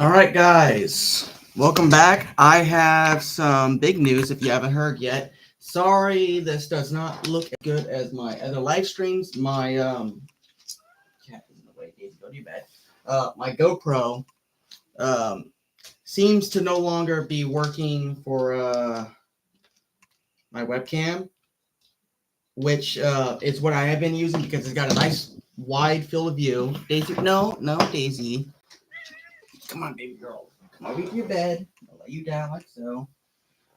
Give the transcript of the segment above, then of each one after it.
All right, guys, welcome back. I have some big news if you haven't heard yet. Sorry, this does not look as good as my other live streams. My cat is in the way. Daisy, go to your bed. My GoPro um seems to no longer be working for my webcam, which is what I have been using because it's got a nice wide field of view. Daisy, no, Daisy, come on, baby girl, come over to your bed. I'll lay you down like so.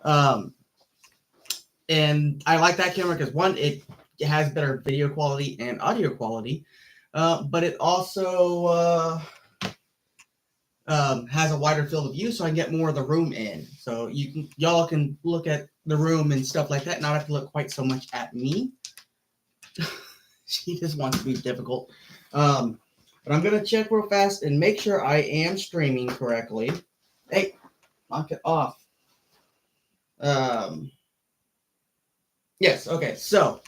Um, and I like that camera because one, it has better video quality and audio quality, but it also has a wider field of view, so I can get more of the room in. So y'all can look at the room and stuff like that, not have to look quite so much at me. She just wants to be difficult. But I'm gonna check real fast and make sure I am streaming correctly. Hey, knock it off. Yes, okay. So,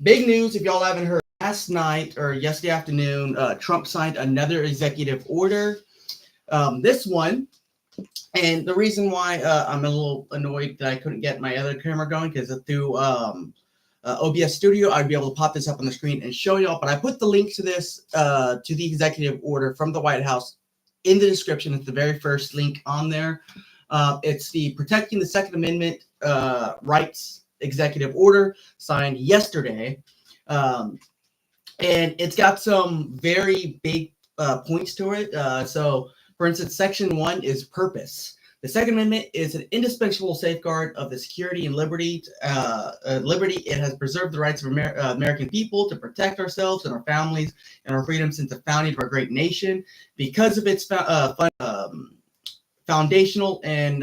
big news if y'all haven't heard. Last night or yesterday afternoon, Trump signed another executive order. This one, and the reason why I'm a little annoyed that I couldn't get my other camera going because through OBS Studio, I'd be able to pop this up on the screen and show y'all. But I put the link to this, to the executive order from the White House in the description. It's the very first link on there. It's the Protecting the Second Amendment Rights Executive Order signed yesterday. And it's got some very big points to it. So, for instance, Section 1 is purpose. The Second Amendment is an indispensable safeguard of the security and liberty. It has preserved the rights of American people to protect ourselves and our families and our freedoms since the founding of our great nation. Because of its foundational and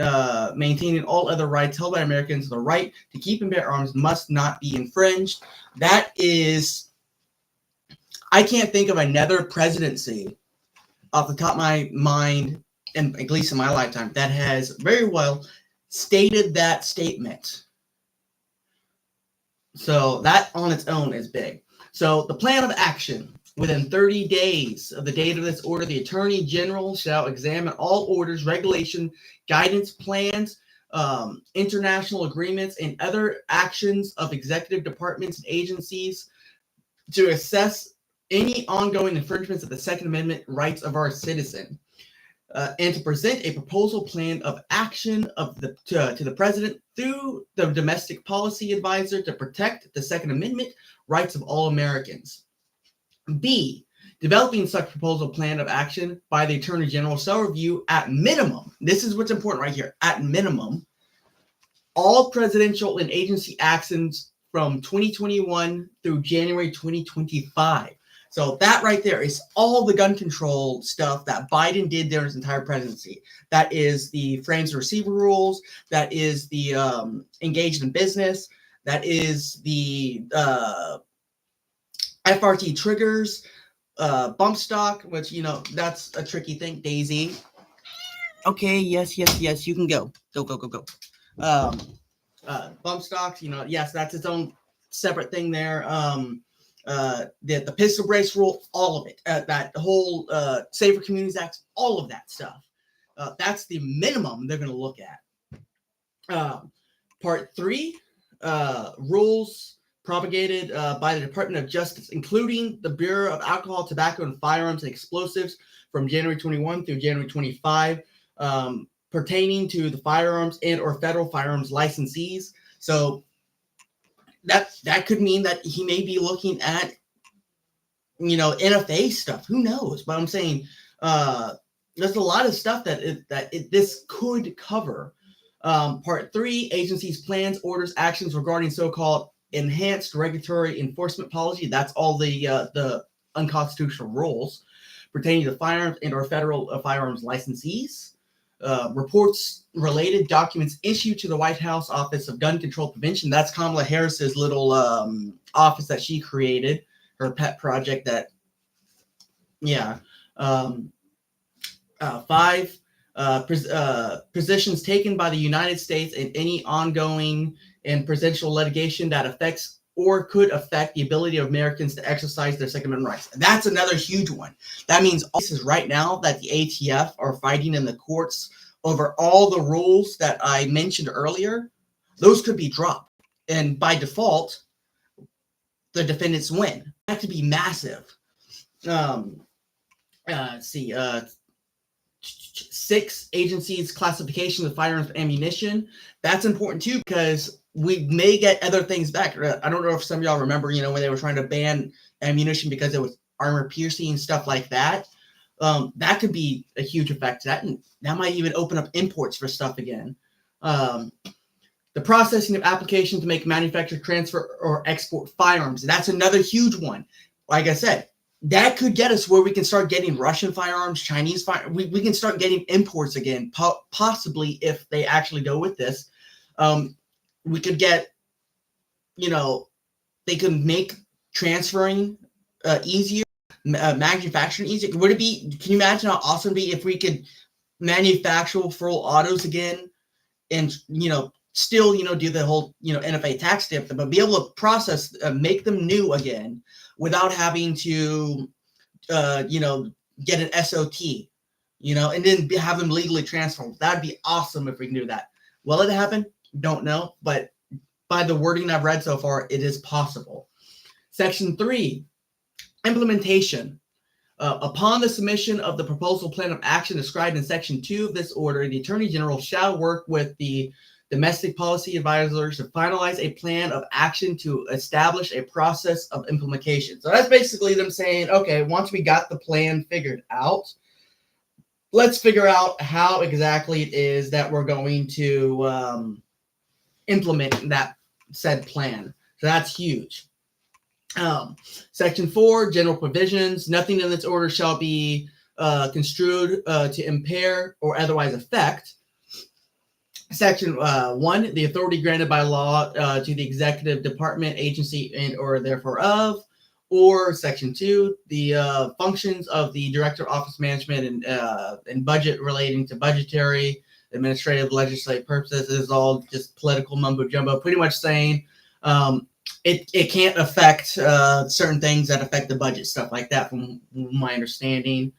maintaining all other rights held by Americans, the right to keep and bear arms must not be infringed. That is, I can't think of another presidency off the top of my mind, and at least in my lifetime, that has very well stated that statement. So that on its own is big. So the plan of action. Within 30 days of the date of this order, the Attorney General shall examine all orders, regulation, guidance plans, international agreements, and other actions of executive departments and agencies to assess any ongoing infringements of the Second Amendment rights of our citizen, and to present a proposal plan of action to the president through the domestic policy advisor to protect the Second Amendment rights of all Americans. B, developing such proposal plan of action by the Attorney General shall review at minimum, this is what's important right here, at minimum, all presidential and agency actions from 2021 through January 2025. So that right there is all the gun control stuff that Biden did during his entire presidency. That is the frames and receiver rules. That is the engaged in business. That is the FRT triggers, bump stock, which, you know, that's a tricky thing. Daisy. Okay, yes, you can go. Go. Bump stocks, you know, yes, that's its own separate thing there. The pistol brace rule, all of it, that whole Safer Communities Act, all of that stuff. That's the minimum they're going to look at. Part 3, rules propagated by the Department of Justice, including the Bureau of Alcohol, Tobacco, and Firearms and Explosives from January 21 through January 25, pertaining to the firearms and or federal firearms licensees. So that could mean that he may be looking at, you know, NFA stuff. Who knows? But I'm saying there's a lot of stuff that this could cover. Part 3, agencies' plans, orders, actions regarding so-called enhanced regulatory enforcement policy. That's all the unconstitutional rules pertaining to firearms and or federal firearms licensees. Reports, related documents issued to the White House Office of Gun Control Prevention. That's Kamala Harris's little office that she created, her pet project. That, yeah. 5, positions taken by the United States in any ongoing and presidential litigation that affects or could affect the ability of Americans to exercise their Second Amendment rights. That's another huge one. That means this is right now that the ATF are fighting in the courts over all the rules that I mentioned earlier. Those could be dropped. And by default, the defendants win. That could be massive. Let's see. 6 agencies classification of firearms and ammunition. That's important too, because we may get other things back. I don't know if some of y'all remember, when they were trying to ban ammunition because it was armor piercing and stuff like that. That could be a huge effect to that, and that might even open up imports for stuff again. The processing of applications to make, manufacture, transfer, or export firearms. That's another huge one. Like I said, that could get us where we can start getting Russian firearms, Chinese firearms. We can start getting imports again, possibly if they actually go with this. We could get, they could make transferring easier, manufacturing easier. Would it be, can you imagine how awesome it'd be if we could manufacture full autos again and, still, do the whole, NFA tax stamp, but be able to process, make them new again without having to, get an SOT, and then have them legally transferred. That'd be awesome if we can do that. Will it happen? Don't know, but by the wording I've read so far, it is possible. Section 3, implementation. Upon the submission of the proposal plan of action described in Section 2 of this order, the Attorney General shall work with the domestic policy advisors to finalize a plan of action to establish a process of implementation. So that's basically them saying, okay, once we got the plan figured out, let's figure out how exactly it is that we're going to implement that said plan. So that's huge. Section 4, general provisions. Nothing in this order shall be construed to impair or otherwise affect. Section 1, the authority granted by law to the executive department, agency, and or therefore of. Or Section 2, the functions of the director, office management, and budget relating to budgetary, administrative, legislative purposes. Is all just political mumbo jumbo, pretty much saying it can't affect certain things that affect the budget, stuff like that, from my understanding.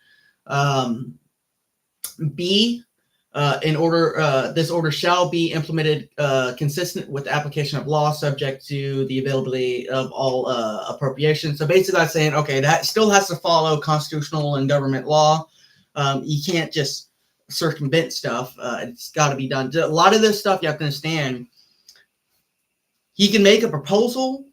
B, this order shall be implemented consistent with the application of law, subject to the availability of all appropriations. So basically, that's saying, okay, that still has to follow constitutional and government law. You can't just circumvent stuff. It's got to be done. A lot of this stuff, you have to understand, he can make a proposal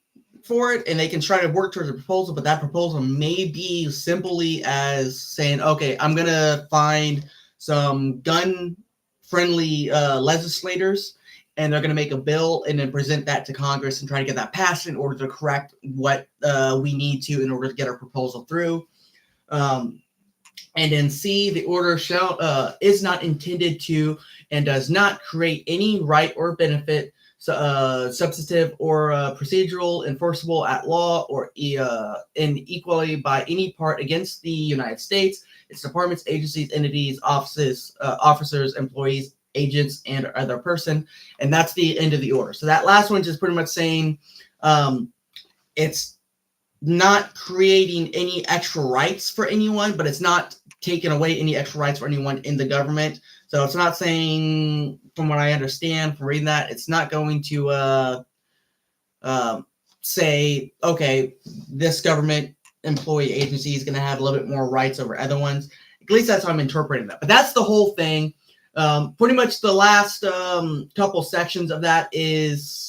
for it, and they can try to work towards a proposal, but that proposal may be simply as saying, okay, I'm going to find some gun-friendly legislators, and they're going to make a bill and then present that to Congress and try to get that passed in order to correct what we need to in order to get our proposal through. And then C, the order shall is not intended to and does not create any right or benefit, substantive or procedural, enforceable at law, or inequally by any part against the United States, its departments, agencies, entities, offices, officers, employees, agents, and other person. And that's the end of the order. So that last one is pretty much saying it's not creating any extra rights for anyone, but it's not taking away any extra rights for anyone in the government. So it's not saying, from what I understand from reading that, it's not going to say, okay, this government employee agency is going to have a little bit more rights over other ones. At least that's how I'm interpreting that. But that's the whole thing. Pretty much the last couple sections of that is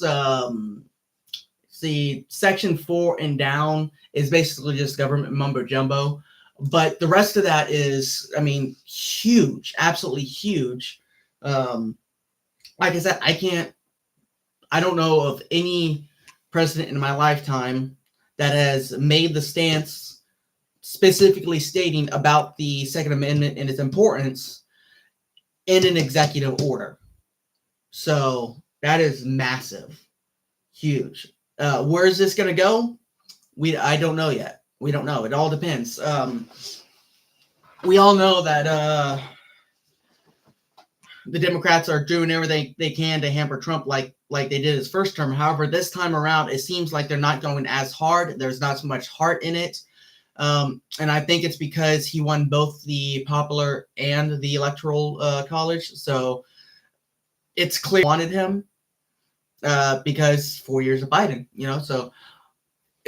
the Section 4 and down is basically just government mumbo jumbo. But the rest of that is, I mean, huge, absolutely huge. Like I said, I don't know of any president in my lifetime that has made the stance specifically stating about the Second Amendment and its importance in an executive order. So that is massive, huge. Where is this going to go? I don't know yet. We don't know. It all depends. We all know that the Democrats are doing everything they can to hamper Trump like they did his first term. However, this time around, it seems like they're not going as hard. There's not so much heart in it. And I think it's because he won both the popular and the electoral college. So it's clear they wanted him because 4 years of Biden, so.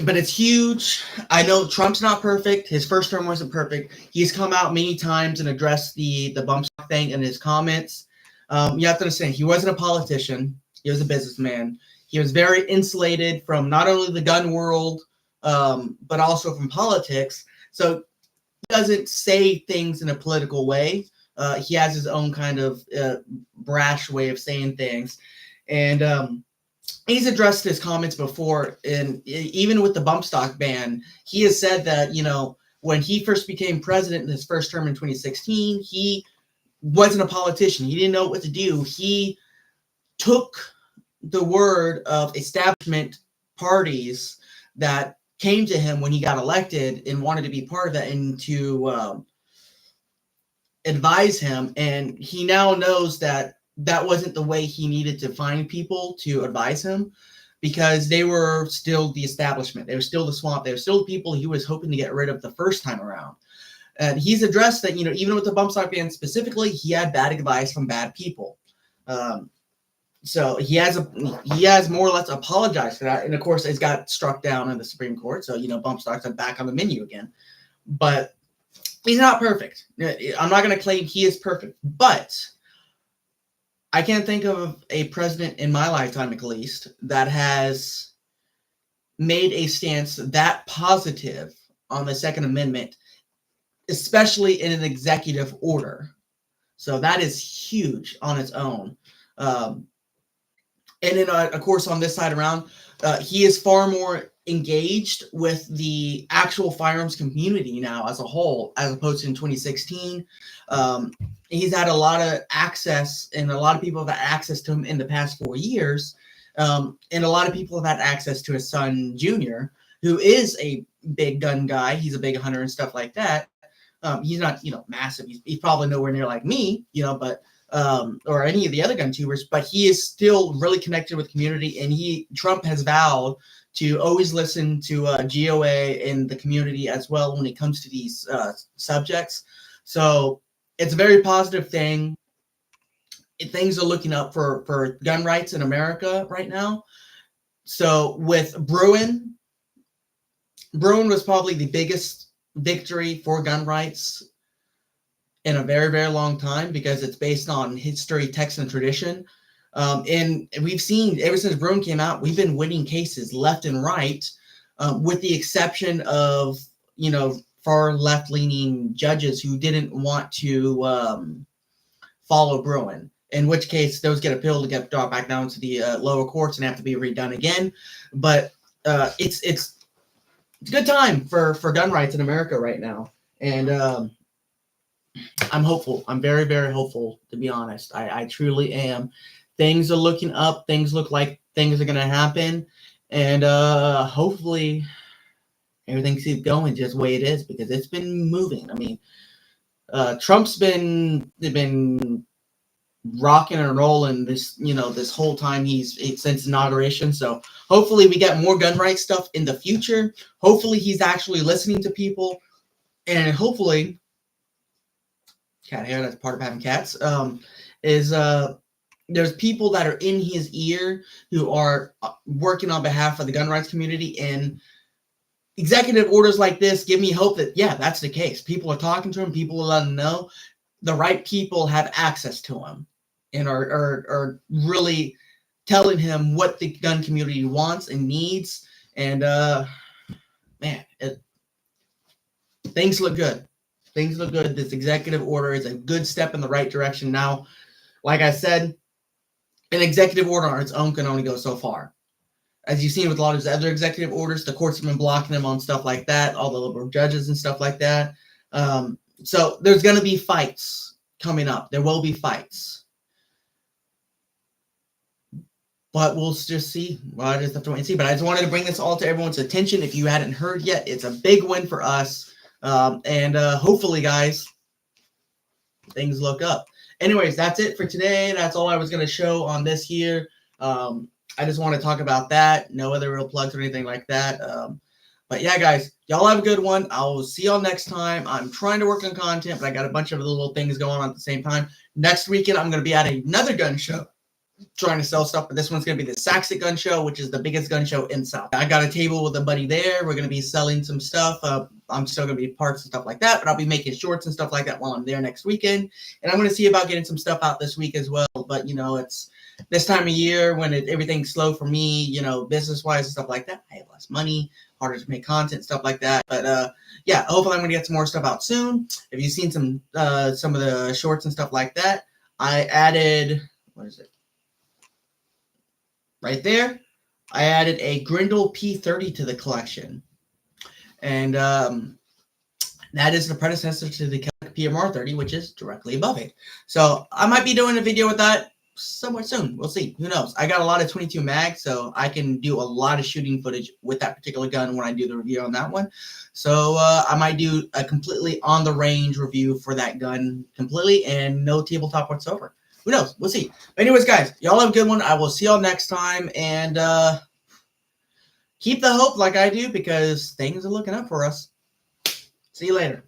But it's huge. I know Trump's not perfect. His first term wasn't perfect. He's come out many times and addressed the bump stock thing in his comments. You have to understand, he wasn't a politician. He was a businessman. He was very insulated from not only the gun world, but also from politics. So he doesn't say things in a political way. He has his own kind of brash way of saying things. And he's addressed his comments before, and even with the bump stock ban, he has said that, when he first became president in his first term in 2016, he wasn't a politician. He didn't know what to do. He took the word of establishment parties that came to him when he got elected and wanted to be part of that and to advise him. And he now knows that wasn't the way he needed to find people to advise him, because they were still the establishment. They were still the swamp. They were still the people he was hoping to get rid of the first time around. And he's addressed that, even with the bump stock ban specifically, he had bad advice from bad people. So he has more or less apologized for that. And of course, it's got struck down in the Supreme Court. So, bump stocks are back on the menu again. But he's not perfect. I'm not going to claim he is perfect, but I can't think of a president in my lifetime, at least, that has made a stance that positive on the Second Amendment, especially in an executive order. So that is huge on its own. And then, of course, on this side around, he is far more engaged with the actual firearms community now as a whole, as opposed to in 2016. He's had a lot of access, and a lot of people have had access to him in the past 4 years. And a lot of people have had access to his son, Junior, who is a big gun guy. He's a big hunter and stuff like that. He's not, massive. He's probably nowhere near like me, but or any of the other gun tubers, but he is still really connected with community. And Trump has vowed to always listen to GOA and the community as well when it comes to these subjects. So it's a very positive thing. Things are looking up for gun rights in America right now. So with Bruen was probably the biggest victory for gun rights in a very, very long time, because it's based on history, text, and tradition. And we've seen, ever since Bruen came out, we've been winning cases left and right, with the exception of, far left-leaning judges who didn't want to follow Bruen, in which case those get appealed to get brought back down to the lower courts and have to be redone again. But it's a good time for gun rights in America right now. And I'm hopeful. I'm very, very hopeful, to be honest. I truly am. Things are looking up. Things look like things are going to happen. And hopefully everything keeps going just the way it is, because it's been moving. I mean, Trump's been rocking and rolling this whole time since inauguration. So hopefully we get more gun rights stuff in the future. Hopefully he's actually listening to people, and hopefully, cat hair, that's part of having cats, there's people that are in his ear who are working on behalf of the gun rights community, and executive orders like this give me hope that, yeah, that's the case. People are talking to him. People will let him know. The right people have access to him and are really telling him what the gun community wants and needs. And, man, things look good. Things look good. This executive order is a good step in the right direction. Now, like I said, an executive order on its own can only go so far. As you've seen with a lot of his other executive orders, the courts have been blocking them on stuff like that, all the liberal judges and stuff like that. So there's going to be fights coming up. There will be fights. But we'll just see. Well, I just have to wait and see. But I just wanted to bring this all to everyone's attention. If you hadn't heard yet, it's a big win for us. And hopefully, guys, things look up. anyways, that's it for today. That's all I was going to show on this here. I just want to talk about that. No other real plugs or anything like that. But yeah, guys, y'all have a good one. I'll see y'all next time. I'm trying to work on content, but I got a bunch of little things going on at the same time. Next weekend, I'm going to be at another gun show trying to sell stuff, but this one's going to be the Saxit Gun Show, which is the biggest gun show in South. I got a table with a buddy there. We're going to be selling some stuff. I'm still going to be parts and stuff like that, but I'll be making shorts and stuff like that while I'm there next weekend. And I'm going to see about getting some stuff out this week as well. But, you know, it's this time of year when everything's slow for me, you know, business-wise and stuff like that. I have less money, harder to make content, stuff like that. But, yeah, hopefully I'm going to get some more stuff out soon. If you've seen some of the shorts and stuff like that, I added, what is it? Right there, I added a Grendel P30 to the collection. And that is the predecessor to the PMR 30, which is directly above it. So I might be doing a video with that somewhere soon. We'll see. Who knows? I got a lot of 22 mag, so I can do a lot of shooting footage with that particular gun when I do the review on that one. So I might do a completely on-the-range review for that gun completely and no tabletop whatsoever. Who knows? We'll see. But anyways, guys, y'all have a good one. I will see y'all next time. And keep the hope like I do because things are looking up for us. See you later.